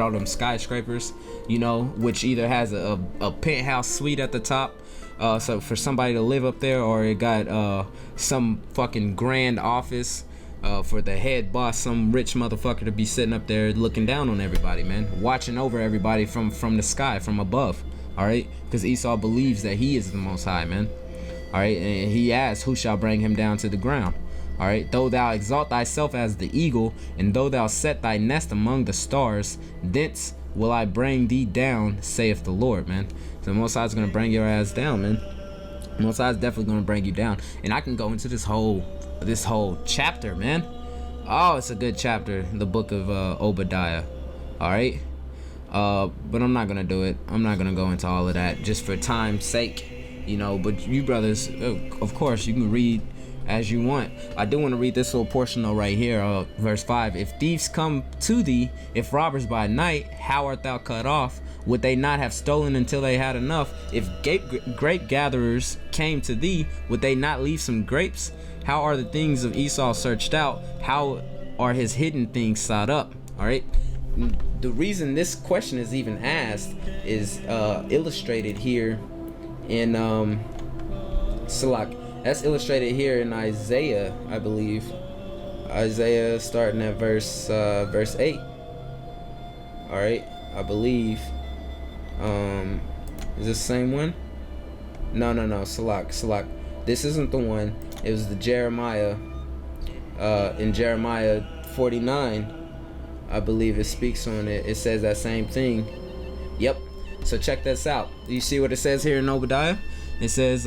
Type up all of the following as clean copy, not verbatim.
all them skyscrapers, you know, which either has a penthouse suite at the top, so for somebody to live up there, or it got some fucking grand office for the head boss, some rich motherfucker to be sitting up there looking down on everybody, man, watching over everybody from the sky, from above. All right, because Esau believes that he is the Most High, man. All right, and he asks, who shall bring him down to the ground? All right, though thou exalt thyself as the eagle, and though thou set thy nest among the stars, thence will I bring thee down, saith the Lord, man. So the Most High is gonna bring your ass down, man. The Most High is definitely gonna bring you down, and I can go into this whole chapter, man. Oh, it's a good chapter, the book of Obadiah. All right, but I'm not gonna do it. I'm not gonna go into all of that just for time's sake, you know. But you brothers, of course, you can read as you want. I do want to read this little portion though right here, verse 5. If thieves come to thee, if robbers by night, how art thou cut off? Would they not have stolen until they had enough? If grape gatherers came to thee, would they not leave some grapes? How are the things of Esau searched out? How are his hidden things sought up? All right. The reason this question is even asked is illustrated here in Salak. That's illustrated here in Isaiah, I believe. Isaiah starting at verse 8. All right, I believe. Is this the same one? No. Salak. This isn't the one. It was the Jeremiah. In Jeremiah 49, I believe it speaks on it. It says that same thing. Yep. So check this out. You see what it says here in Obadiah? It says,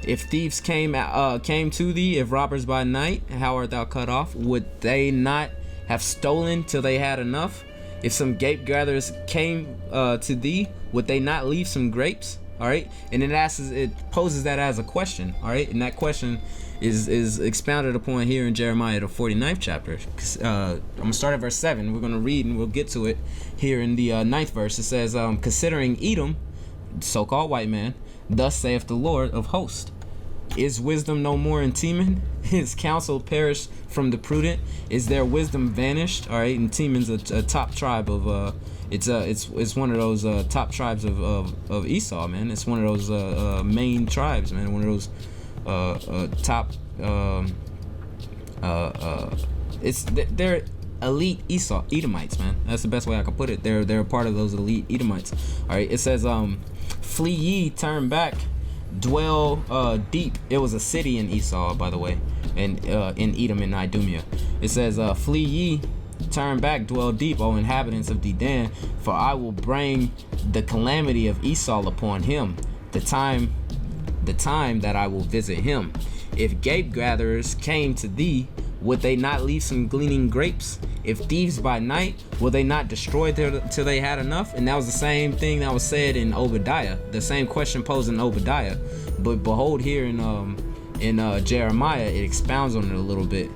if thieves came to thee, if robbers by night, how art thou cut off? Would they not have stolen till they had enough? If some grape gatherers came to thee, would they not leave some grapes? All right, and it poses that as a question. All right, and that question is expounded upon here in Jeremiah the 49th chapter. I'm gonna start at verse 7. We're gonna read and we'll get to it here in the 9th verse. It says, considering Edom, so-called white man, thus saith the Lord of hosts, is wisdom no more in Teman? His counsel perished from the prudent. Is their wisdom vanished? All right, and Teman's a top tribe of it's one of those top tribes of Esau, man. It's one of those main tribes, man. One of those top they're elite Edomites, man. That's the best way I can put it. They're a part of those elite Edomites. All right, it says flee ye, turn back, dwell deep. It was a city in Esau, by the way, and in Edom and Idumea. It says flee ye, turn back, dwell deep, O inhabitants of Dedan, for I will bring the calamity of Esau upon him, the time that I will visit him. If grape gatherers came to thee, would they not leave some gleaning grapes? If thieves by night, will they not destroy till they had enough? And that was the same thing that was said in Obadiah, the same question posed in Obadiah. But behold, here in Jeremiah, it expounds on it a little bit.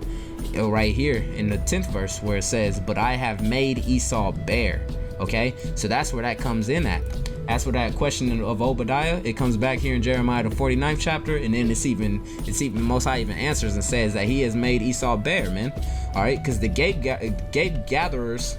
Right here in the 10th verse, where it says, but I have made Esau bare. Okay, so that's where that comes in at. As for that question of Obadiah, it comes back here in Jeremiah the 49th chapter, and then it's even Most High even answers and says that he has made Esau bare, man. All right, because the grape gatherers,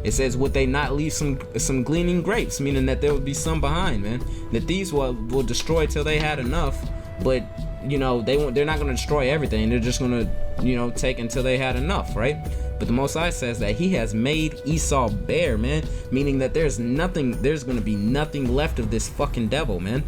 it says, would they not leave some gleaning grapes, meaning that there would be some behind, man. That these will destroy till they had enough, but you know they're not going to destroy everything. They're just going to take until they had enough, right? But the Most High says that he has made Esau bare, man, meaning that there's going to be nothing left of this fucking devil, man.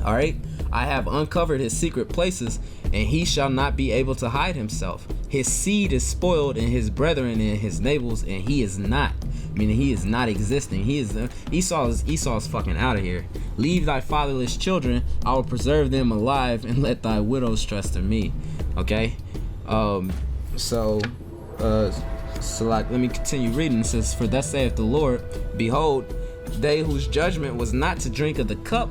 All right, I have uncovered his secret places, and he shall not be able to hide himself. His seed is spoiled, and his brethren in his neighbors, and he is not. Meaning he is not existing. He is Esau's fucking out of here. Leave thy fatherless children, I will preserve them alive, and let thy widows trust in me. Okay, so like, let me continue reading. It says, for thus saith the Lord, behold, they whose judgment was not to drink of the cup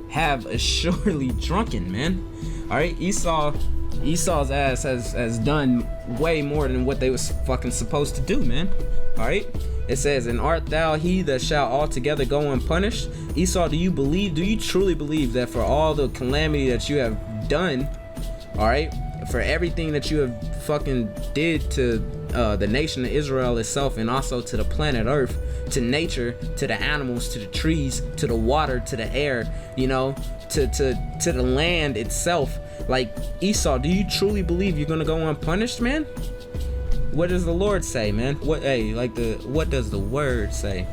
have assuredly drunken, man. All right, Esau's ass has done way more than what they was fucking supposed to do, man. All right, it says, and art thou he that shall altogether go unpunished? Esau, do you truly believe that for all the calamity that you have done, all right, for everything that you have fucking did to the nation of Israel itself, and also to the planet Earth, to nature, to the animals, to the trees, to the water, to the air, you know, to the land itself. Like, Esau, do you truly believe you're gonna go unpunished, man? What does the Lord say, man? What does the word say?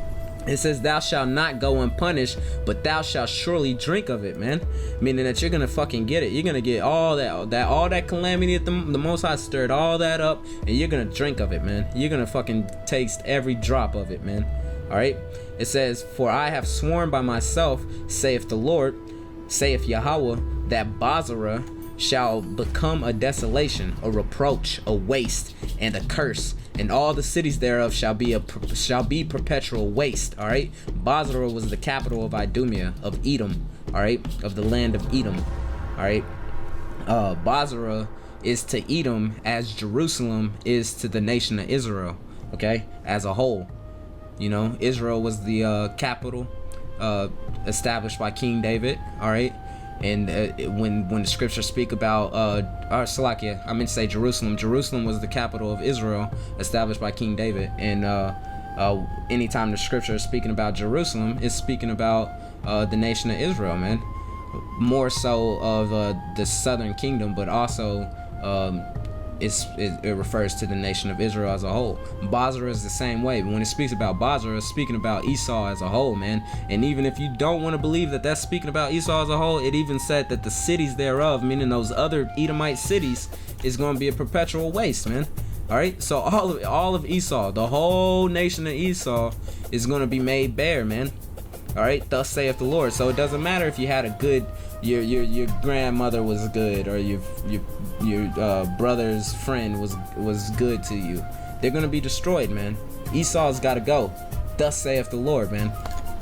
It says, thou shalt not go unpunished, but thou shalt surely drink of it, man. Meaning that you're gonna fucking get it. You're gonna get all that calamity that the Most High stirred all that up, and you're gonna drink of it, man. You're gonna fucking taste every drop of it, man. All right. It says, for I have sworn by myself, saith the Lord, saith Yahweh, that Basra shall become a desolation, a reproach, a waste, and a curse, and all the cities thereof shall be perpetual waste. All right. Basra was the capital of Idumea, of Edom. All right, of the land of Edom. All right. Basra is to Edom as Jerusalem is to the nation of Israel. Okay, as a whole. You know, Israel was the capital established by King David. All right. And when the scriptures speak about Salakia, I meant to say Jerusalem. Jerusalem was the capital of Israel, established by King David. And anytime the scripture is speaking about Jerusalem, it's speaking about the nation of Israel, man. More so of the southern kingdom, but also it refers to the nation of Israel as a whole. Basra is the same way, but when it speaks about Basra, it's speaking about Esau as a whole, man. And even if you don't want to believe that that's speaking about Esau as a whole, it even said that the cities thereof, meaning those other Edomite cities, is going to be a perpetual waste, man. All right, so all of Esau, the whole nation of Esau, is going to be made bare, man. All right, thus saith the Lord. So it doesn't matter if you had a good, your grandmother was good, or your brother's friend was good to you. They're gonna be destroyed, man. Esau's got to go. Thus saith the Lord, man.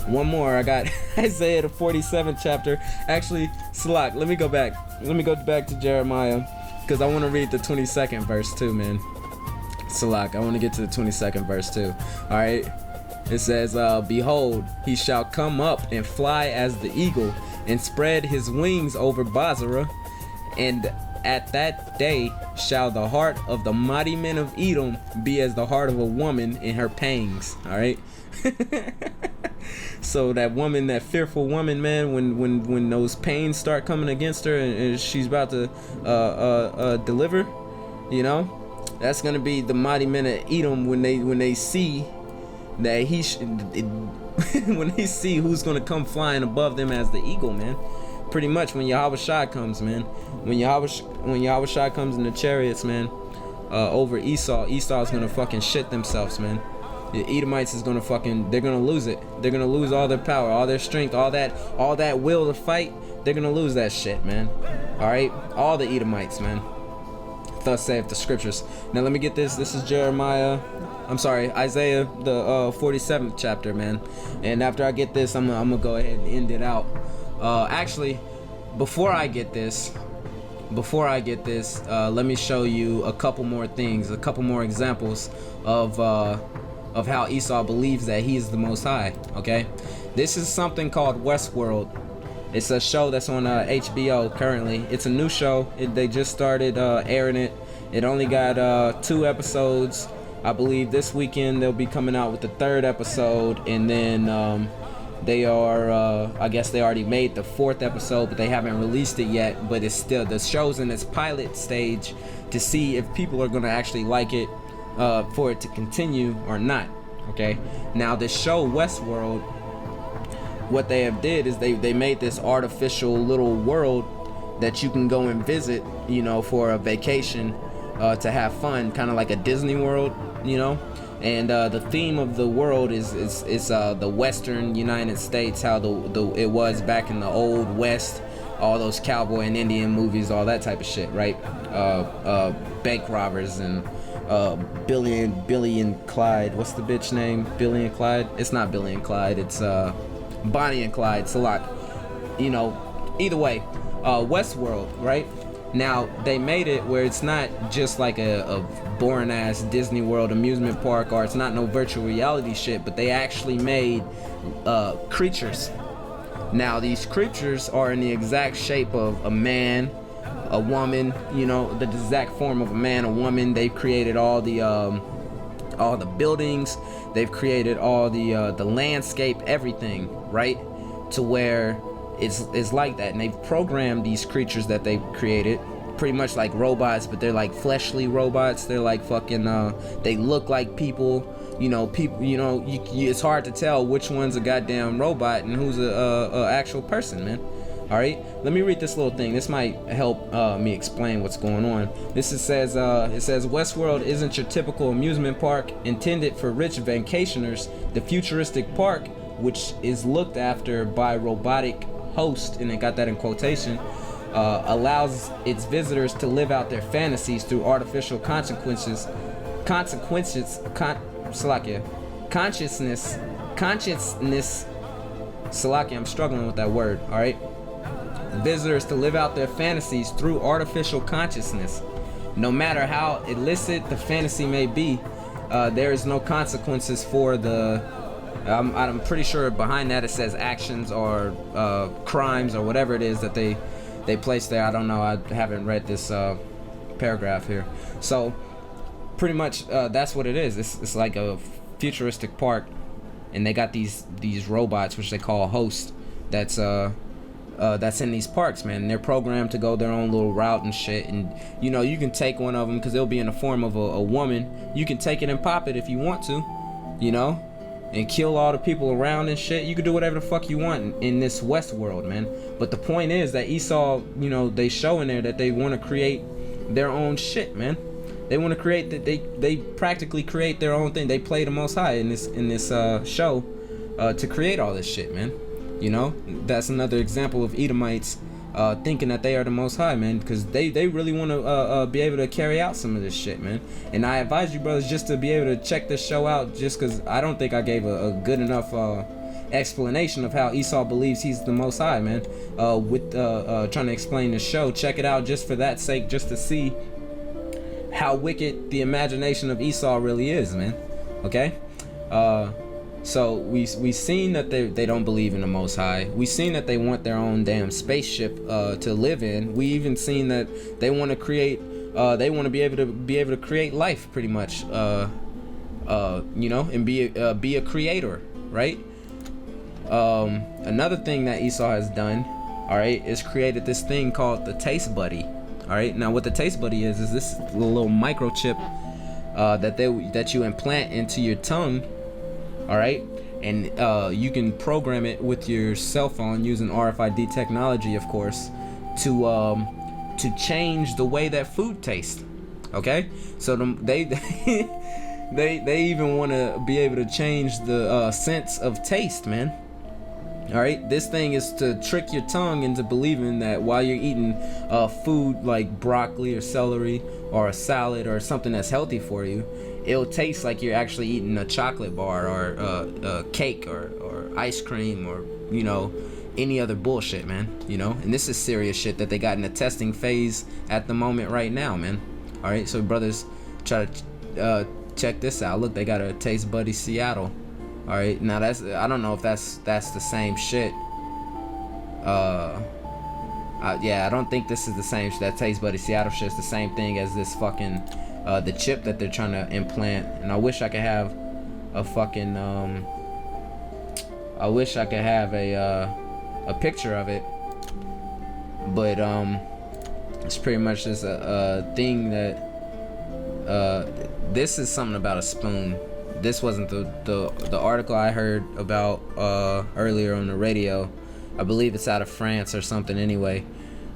One more. I got Isaiah the 47th chapter. Actually, Salak, let me go back. Let me go back to Jeremiah, because I want to read the 22nd verse too, man. Salak, I want to get to the 22nd verse too. All right. It says, behold, he shall come up and fly as the eagle, and spread his wings over Basra, and at that day shall the heart of the mighty men of Edom be as the heart of a woman in her pangs. All right. So that woman, that fearful woman, man, when those pains start coming against her, and she's about to deliver, you know, that's gonna be the mighty men of Edom when they see that when they see who's gonna come flying above them as the eagle, man. Pretty much when Yahweh Shai comes, man. When Yahweh Shai comes in the chariots, man, over Esau's gonna fucking shit themselves, man. The Edomites is gonna they're gonna lose it. They're gonna lose all their power, all their strength, all that will to fight. They're gonna lose that shit, man. All right, all the Edomites, man. Thus saith the scriptures. Now let me get this. This is Isaiah the 47th chapter, man. And after I get this, I'm gonna go ahead and end it out. Actually, before I get this, let me show you a couple more things, a couple more examples of how Esau believes that he is the Most High. Okay, this is something called Westworld. It's a show that's on HBO currently. It's a new show. They just started airing it. It only got 2 episodes. I believe this weekend they'll be coming out with the 3rd episode, and then they are I guess they already made the 4th episode, but they haven't released it yet. But it's still, the show's in its pilot stage to see if people are gonna actually like it, for it to continue or not. Okay, now this show Westworld, what they have did is they made this artificial little world that you can go and visit, you know, for a vacation, to have fun, kind of like a Disney World, you know. And the theme of the world is the Western United States, how it was back in the old West, all those cowboy and Indian movies, all that type of shit, right? Bank robbers and Billy and Clyde. What's the bitch name? Billy and Clyde? It's not Billy and Clyde. It's Bonnie and Clyde. It's a lot. You know, either way, Westworld, right? Now, they made it where it's not just like a boring ass Disney World amusement park, or it's not no virtual reality shit, but they actually made creatures. Now, these creatures are in the exact shape of a man, a woman, you know, the exact form of a man, a woman. They've created all the buildings. They've created all the landscape, everything, right? To where it's like that, and they've programmed these creatures that they've created pretty much like robots, but they're like fleshly robots. They're like fucking they look like people, you know. People, you know, it's hard to tell which one's a goddamn robot and who's a actual person, man. All right, let me read this little thing. This might help me explain what's going on. It says Westworld isn't your typical amusement park intended for rich vacationers. The futuristic park, which is looked after by robotic host, and it got that in quotation, allows its visitors to live out their fantasies through artificial consciousness. Salaki, I'm struggling with that word. All right. Visitors to live out their fantasies through artificial consciousness. No matter how illicit the fantasy may be, there is no consequences for the. I'm pretty sure behind that it says actions or crimes or whatever it is that they place there. I don't know. I haven't read this paragraph here. So pretty much that's what it is. It's like a futuristic park, and they got these robots which they call hosts. That's in these parks, man. And they're programmed to go their own little route and shit. And you know, you can take one of them because they'll be in the form of a woman. You can take it and pop it if you want to, you know, and kill all the people around and shit. You can do whatever the fuck you want in this West world, man. But the point is that Esau, you know, they show in there that they want to create their own shit, man. They want to create that. They practically create their own thing. They play the Most High in this show to create all this shit, man. You know, that's another example of Edomites thinking that they are the Most High, man, because they really want to be able to carry out some of this shit, man. And I advise you, brothers, just to be able to check this show out, just because I don't think I gave a good enough explanation of how Esau believes he's the Most High, man. With trying to explain the show, check it out just for that sake, just to see how wicked the imagination of Esau really is, man. Okay. So we seen that they don't believe in the Most High. We seen that they want their own damn spaceship to live in. We even seen that they want to create. They want to be able to create life, pretty much. You know, and be a creator, right? Another thing that Esau has done, all right, is created this thing called the Taste Buddy. All right. Now, what the Taste Buddy is this little microchip that you implant into your tongue. All right, and you can program it with your cell phone using RFID technology, of course, to change the way that food tastes. Okay, so they even want to be able to change the sense of taste, man. All right, this thing is to trick your tongue into believing that while you're eating food like broccoli or celery or a salad or something that's healthy for you, it'll taste like you're actually eating a chocolate bar or a cake or ice cream or, you know, any other bullshit, man. You know, and this is serious shit that they got in the testing phase at the moment right now, man. All right, so brothers, try to check this out. Look, they got a Taste Buddy Seattle. All right, now I don't know if that's the same shit. Yeah, I don't think this is the same. That Taste Buddy Seattle shit's the same thing as this fucking the chip that they're trying to implant. And I wish I could have a fucking I wish I could have a picture of it, but it's pretty much just a thing that this is something about a spoon. This wasn't the article I heard about earlier on the radio. I believe it's out of France or something anyway.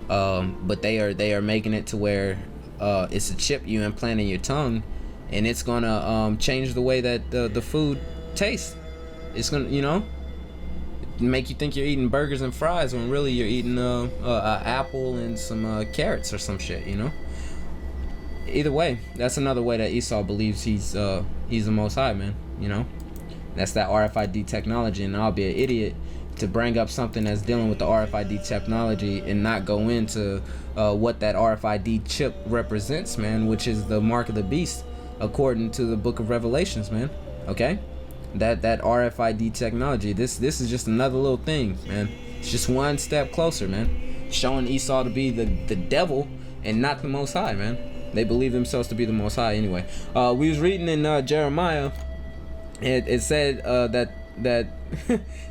But they are making it to where it's a chip you implant in your tongue, and it's gonna change the way that the food tastes. It's gonna, you know, make you think you're eating burgers and fries when really you're eating an apple and some carrots or some shit, you know. Either way, that's another way that Esau believes he's the Most High, man. You know, that's that RFID technology, and I'll be an idiot to bring up something that's dealing with the RFID technology and not go into what that RFID chip represents, man, which is the mark of the beast, according to the Book of Revelations, man. Okay, that RFID technology. This is just another little thing, man. It's just one step closer, man, showing Esau to be the devil and not the Most High, man. They believe themselves to be the Most High anyway. We was reading in Jeremiah. It said that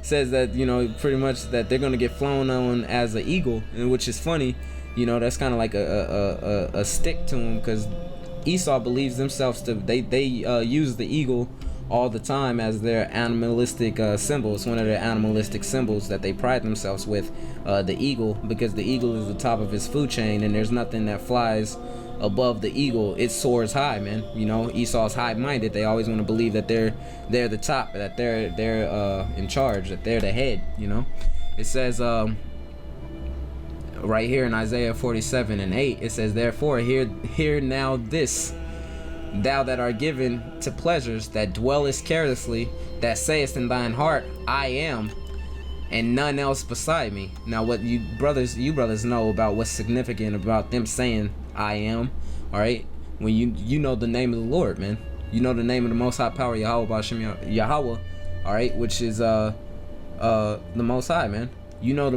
says that, you know, pretty much that they're gonna get flown on as an eagle, and which is funny. You know, that's kind of like a stick to them, because Esau believes themselves to they use the eagle all the time as their animalistic symbol. It's one of their animalistic symbols that they pride themselves with, the eagle, because the eagle is the top of his food chain, and there's nothing that flies above the eagle. It soars high, man. You know, Esau's high-minded. They always want to believe that they're the top, that they're in charge, that they're the head. You know, it says right here in Isaiah 47:8, it says, "Therefore hear now this, thou that art given to pleasures, that dwellest carelessly, that sayest in thine heart, I am, and none else beside me." Now, what you brothers know about what's significant about them saying I am, all right? When you know the name of the Lord, man. You know the name of the Most High Power, Yahweh, all right, which is the Most High, man. You know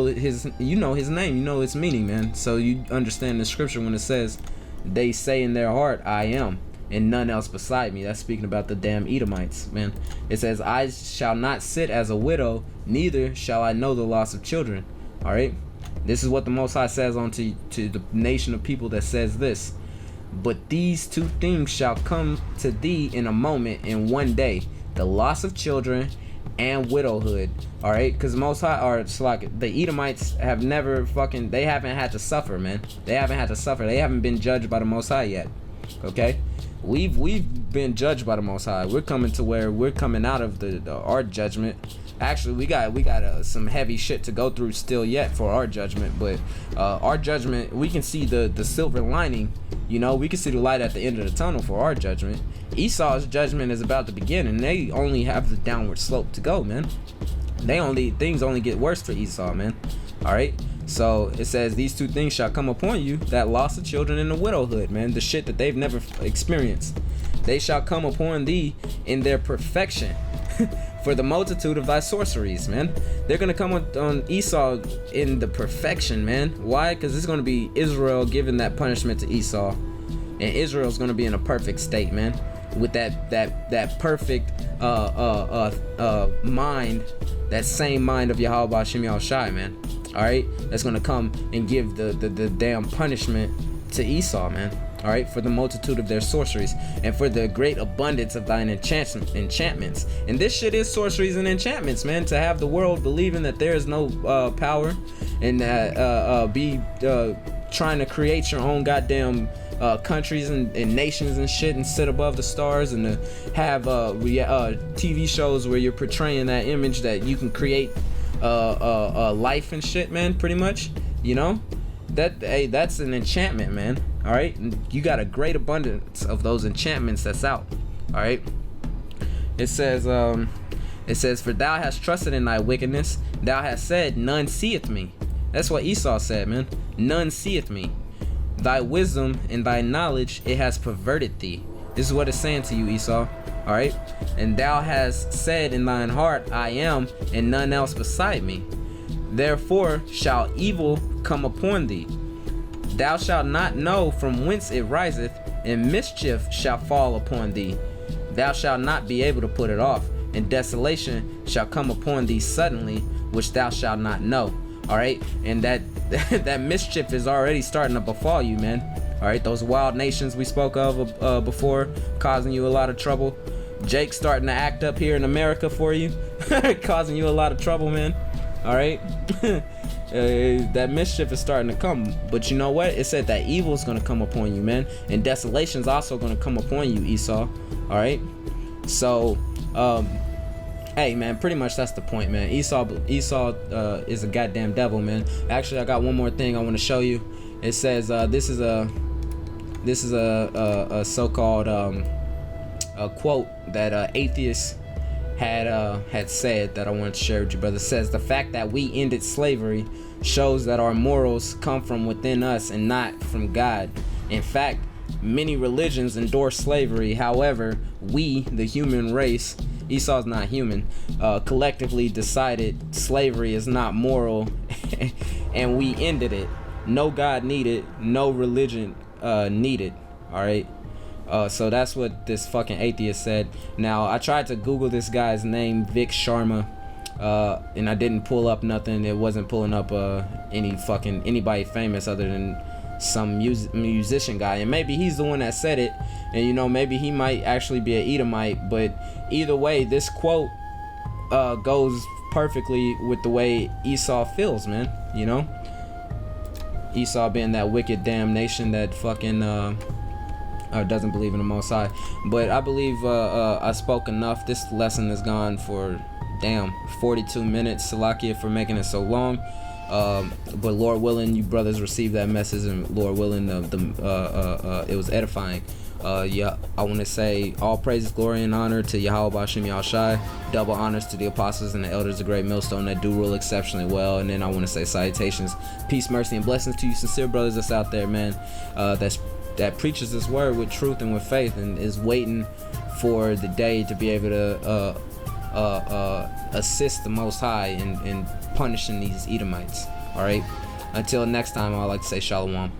his name, you know its meaning, man. So you understand the scripture when it says they say in their heart, I am, and none else beside me. That's speaking about the damn Edomites, man. It says, I shall not sit as a widow, neither shall I know the loss of children. All right, this is what the Most High says to the nation of people that says this. But these two things shall come to thee in a moment, in one day, the loss of children and widowhood. All right, because Most High, or it's like the Edomites have never they haven't had to suffer, man. They haven't had to suffer. They haven't been judged by the Most High yet. Okay, we've been judged by the Most High. We're coming to where we're coming out of our judgment. Actually, we got some heavy shit to go through still yet for our judgment, but our judgment, we can see the silver lining. You know, we can see the light at the end of the tunnel for our judgment. Esau's judgment is about to begin, and they only have the downward slope to go, man. Things only get worse for Esau, man. All right. So it says, these two things shall come upon you, that loss of children and the widowhood, man. The shit that they've never experienced. They shall come upon thee in their perfection. For the multitude of thy sorceries, man. They're gonna come on Esau in the perfection, man. Why? Because it's gonna be Israel giving that punishment to Esau, and Israel's gonna be in a perfect state, man, with that perfect mind, that same mind of Yahweh Hashem Yahushai, man. All right, that's gonna come and give the damn punishment to Esau, man. All right, for the multitude of their sorceries, and for the great abundance of thine enchantments. And this shit is sorceries and enchantments, man. To have the world believing that there is no power, and be trying to create your own goddamn countries and nations and shit, and sit above the stars, and to have TV shows where you're portraying that image that you can create life and shit, man. Pretty much, you know. That's an enchantment, man. All right, and you got a great abundance of those enchantments that's out. All right, it says for thou hast trusted in thy wickedness, thou hast said, none seeth me. That's what Esau said, man. None seeth me. Thy wisdom and thy knowledge, it has perverted thee. This is what it's saying to you, Esau. All right, and thou hast said in thine heart, I am, and none else beside me. Therefore shall evil come upon thee. Thou shalt not know from whence it riseth, and mischief shall fall upon thee. Thou shalt not be able to put it off, and desolation shall come upon thee suddenly, which thou shalt not know. All right, and that mischief is already starting to befall you, man. All right, those wild nations we spoke of before, causing you a lot of trouble. Jake's starting to act up here in America for you, causing you a lot of trouble, man. All right. That mischief is starting to come, but you know what? It said that evil is going to come upon you, man, and desolation is also going to come upon you, Esau. All right, so hey, man, pretty much that's the point, man. Esau is a goddamn devil, man. Actually, I got one more thing I want to show you. It says this is a so-called a quote that atheists had said that I want to share with you, brother. It says, the fact that we ended slavery shows that our morals come from within us and not from God. In fact, many religions endorse slavery. However, we, the human race, Esau's not human, collectively decided slavery is not moral and we ended it. no God needed, no religion needed. All right. So that's what this fucking atheist said. Now I tried to Google this guy's name, Vic Sharma, and I didn't pull up nothing. It wasn't pulling up anybody famous other than some musician guy, and maybe he's the one that said it, and you know, maybe he might actually be an Edomite. But either way, this quote goes perfectly with the way Esau feels, man. You know, Esau being that wicked damnation that fucking doesn't believe in the Most High. But I believe I spoke enough. This lesson is gone for 42 minutes. Salakia for making it so long. But Lord willing, you brothers receive that message, and Lord willing, it was edifying. Yeah, I want to say all praises, glory, and honor to Yahweh B'Shem Yahushai. Double honors to the apostles and the elders of Great Millstone that do rule exceptionally well. And then I want to say salutations, peace, mercy, and blessings to you sincere brothers that's out there, man. That preaches this word with truth and with faith, and is waiting for the day to be able to assist the Most High in punishing these Edomites. All right. Until next time, I'd like to say shalom.